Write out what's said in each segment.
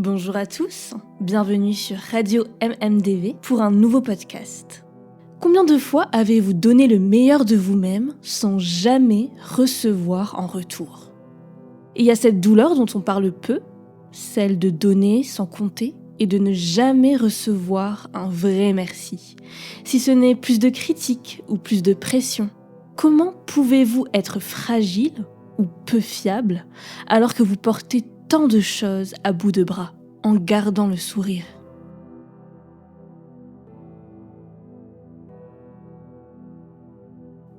Bonjour à tous, bienvenue sur Radio MMDV pour un nouveau podcast. Combien de fois avez-vous donné le meilleur de vous-même sans jamais recevoir en retour ? Et il y a cette douleur dont on parle peu, celle de donner sans compter et de ne jamais recevoir un vrai merci. Si ce n'est plus de critiques ou plus de pression, comment pouvez-vous être fragile ou peu fiable alors que vous portez tant de choses à bout de bras en gardant le sourire ?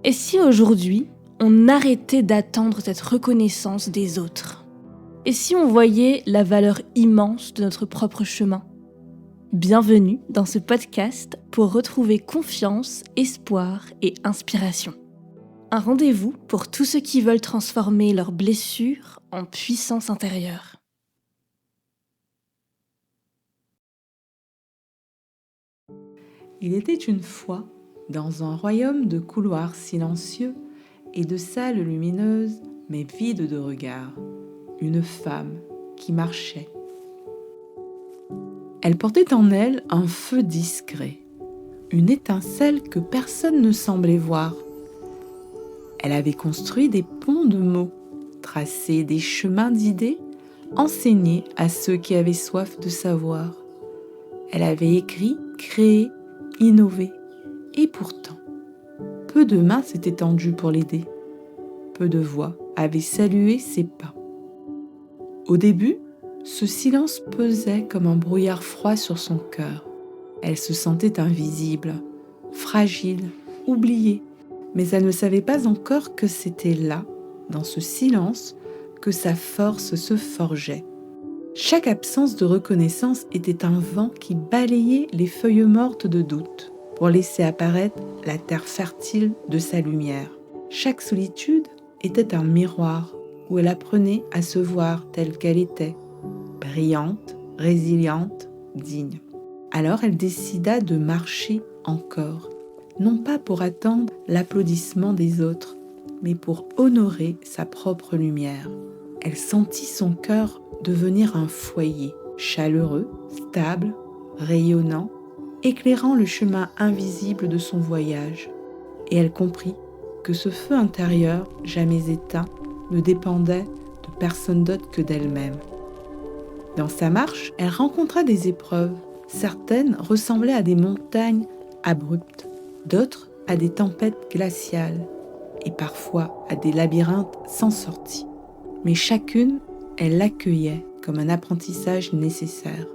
Et si aujourd'hui, on arrêtait d'attendre cette reconnaissance des autres ? Et si on voyait la valeur immense de notre propre chemin ? Bienvenue dans ce podcast pour retrouver confiance, espoir et inspiration. Un rendez-vous pour tous ceux qui veulent transformer leurs blessures en puissance intérieure. Il était une fois, dans un royaume de couloirs silencieux et de salles lumineuses mais vides de regard, une femme qui marchait. Elle portait en elle un feu discret, une étincelle que personne ne semblait voir. Elle avait construit des ponts de mots, tracé des chemins d'idées, enseigné à ceux qui avaient soif de savoir. Elle avait écrit, créé, innové, et pourtant, peu de mains s'étaient tendues pour l'aider. Peu de voix avaient salué ses pas. Au début, ce silence pesait comme un brouillard froid sur son cœur. Elle se sentait invisible, fragile, oubliée, mais elle ne savait pas encore que c'était là, dans ce silence, que sa force se forgeait. Chaque absence de reconnaissance était un vent qui balayait les feuilles mortes de doute pour laisser apparaître la terre fertile de sa lumière. Chaque solitude était un miroir où elle apprenait à se voir telle qu'elle était, brillante, résiliente, digne. Alors elle décida de marcher encore, non pas pour attendre l'applaudissement des autres, mais pour honorer sa propre lumière. Elle sentit son cœur devenir un foyer, chaleureux, stable, rayonnant, éclairant le chemin invisible de son voyage. Et elle comprit que ce feu intérieur, jamais éteint, ne dépendait de personne d'autre que d'elle-même. Dans sa marche, elle rencontra des épreuves. Certaines ressemblaient à des montagnes abruptes, d'autres à des tempêtes glaciales, et parfois à des labyrinthes sans sortie. Mais chacune, elle l'accueillait comme un apprentissage nécessaire.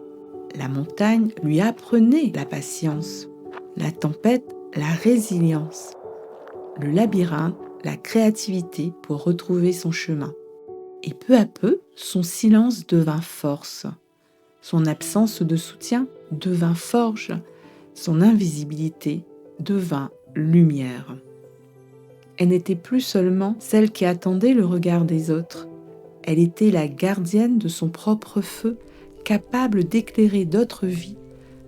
La montagne lui apprenait la patience, la tempête, la résilience, le labyrinthe, la créativité pour retrouver son chemin. Et peu à peu, son silence devint force, son absence de soutien devint forge, son invisibilité devint lumière. Elle n'était plus seulement celle qui attendait le regard des autres. Elle était la gardienne de son propre feu, capable d'éclairer d'autres vies,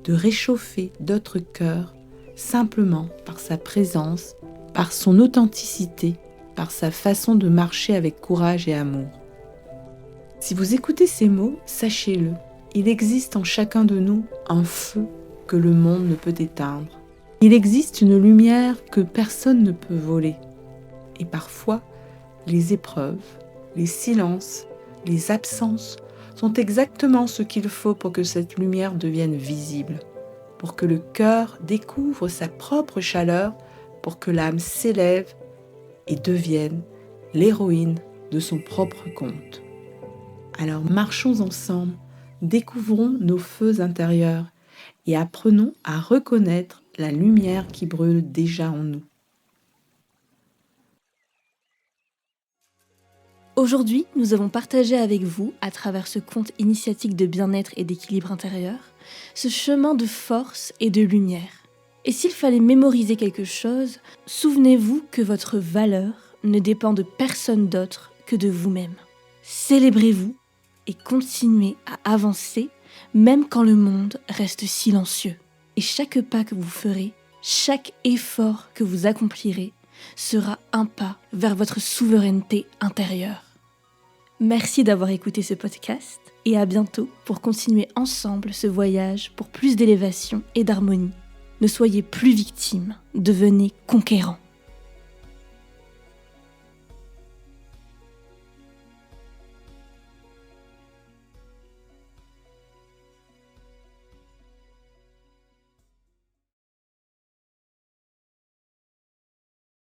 de réchauffer d'autres cœurs, simplement par sa présence, par son authenticité, par sa façon de marcher avec courage et amour. Si vous écoutez ces mots, sachez-le, il existe en chacun de nous un feu que le monde ne peut éteindre. Il existe une lumière que personne ne peut voler. Et parfois, les épreuves, les silences, les absences sont exactement ce qu'il faut pour que cette lumière devienne visible, pour que le cœur découvre sa propre chaleur, pour que l'âme s'élève et devienne l'héroïne de son propre conte. Alors marchons ensemble, découvrons nos feux intérieurs et apprenons à reconnaître la lumière qui brûle déjà en nous. Aujourd'hui, nous avons partagé avec vous, à travers ce conte initiatique de bien-être et d'équilibre intérieur, ce chemin de force et de lumière. Et s'il fallait mémoriser quelque chose, souvenez-vous que votre valeur ne dépend de personne d'autre que de vous-même. Célébrez-vous et continuez à avancer, même quand le monde reste silencieux. Et chaque pas que vous ferez, chaque effort que vous accomplirez, sera un pas vers votre souveraineté intérieure. Merci d'avoir écouté ce podcast et à bientôt pour continuer ensemble ce voyage pour plus d'élévation et d'harmonie. Ne soyez plus victimes, devenez conquérants.